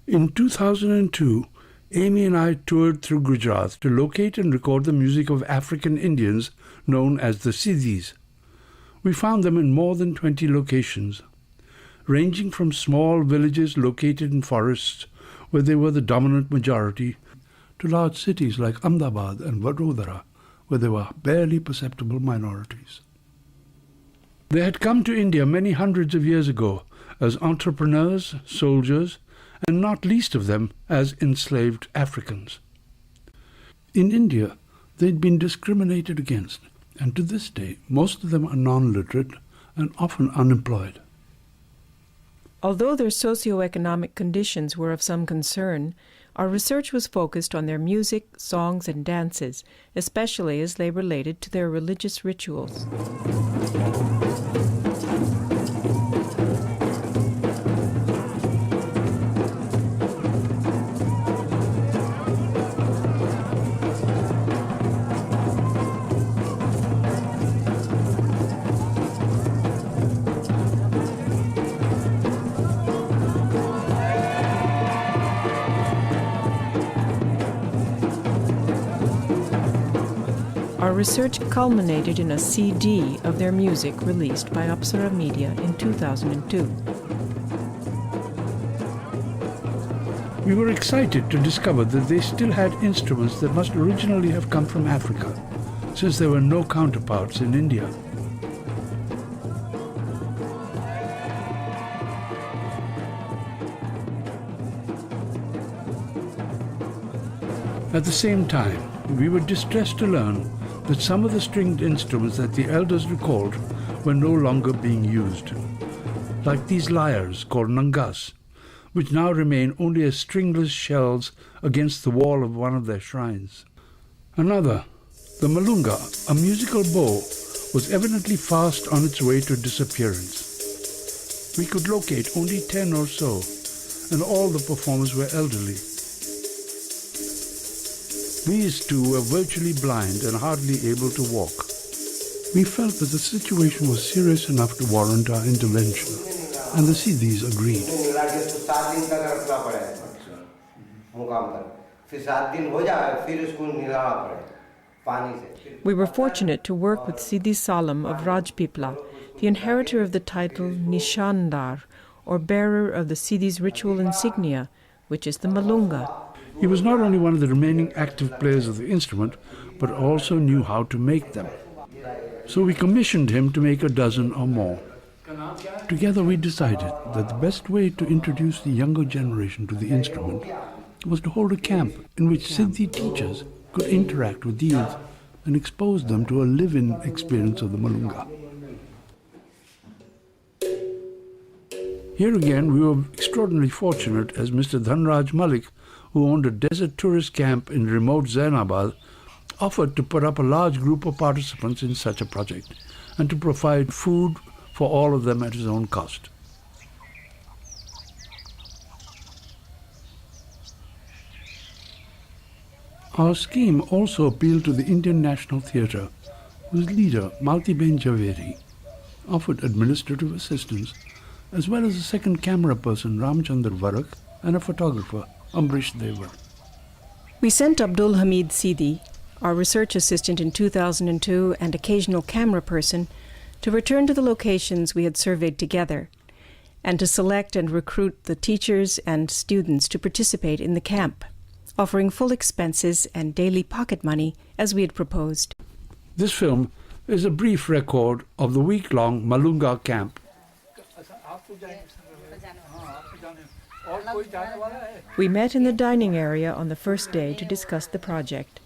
In 2002, Amy and I toured through Gujarat to locate and record the music of African Indians known as the Sidis. We found them in more than 20 locations, ranging from small villages located in forests where they were the dominant majority, to large cities like Ahmedabad and Vadodara, where they were barely perceptible minorities. They had come to India many hundreds of years ago as entrepreneurs, soldiers, and not least of them as enslaved Africans. In India, they'd been discriminated against, and to this day, most of them are non-literate and often unemployed. Although their socioeconomic conditions were of some concern, our research was focused on their music, songs, and dances, especially as they related to their religious rituals. Our research culminated in a CD of their music released by Apsara Media in 2002. We were excited to discover that they still had instruments that must originally have come from Africa, since there were no counterparts in India. At the same time, we were distressed to learn that some of the stringed instruments that the elders recalled were no longer being used, like these lyres called nangas, which now remain only as stringless shells against the wall of one of their shrines. Another, the Malunga, a musical bow, was evidently fast on its way to disappearance. We could locate only 10 or so, and all the performers were elderly. These two were virtually blind and hardly able to walk. We felt that the situation was serious enough to warrant our intervention, and the Sidis agreed. We were fortunate to work with Sidi Salam of Rajpipla, the inheritor of the title Nishandar, or bearer of the Sidi's ritual insignia, which is the Malunga. He was not only one of the remaining active players of the instrument, but also knew how to make them. So we commissioned him to make a dozen or more. Together we decided that the best way to introduce the younger generation to the instrument was to hold a camp in which Sidi teachers could interact with the youth and expose them to a live-in experience of the Malunga. Here again we were extraordinarily fortunate, as Mr. Dhanraj Malik, who owned a desert tourist camp in remote Zainabad, offered to put up a large group of participants in such a project and to provide food for all of them at his own cost. Our scheme also appealed to the Indian National Theatre, whose leader, Maltiben Javeri, offered administrative assistance, as well as a second camera person, Ramchandar Varak, and a photographer, Ambrish Devar. We sent Abdul Hamid Sidi, our research assistant in 2002 and occasional camera person, to return to the locations we had surveyed together, and to select and recruit the teachers and students to participate in the camp, offering full expenses and daily pocket money as we had proposed. This film is a brief record of the week-long Malunga camp. We met in the dining area on the first day to discuss the project.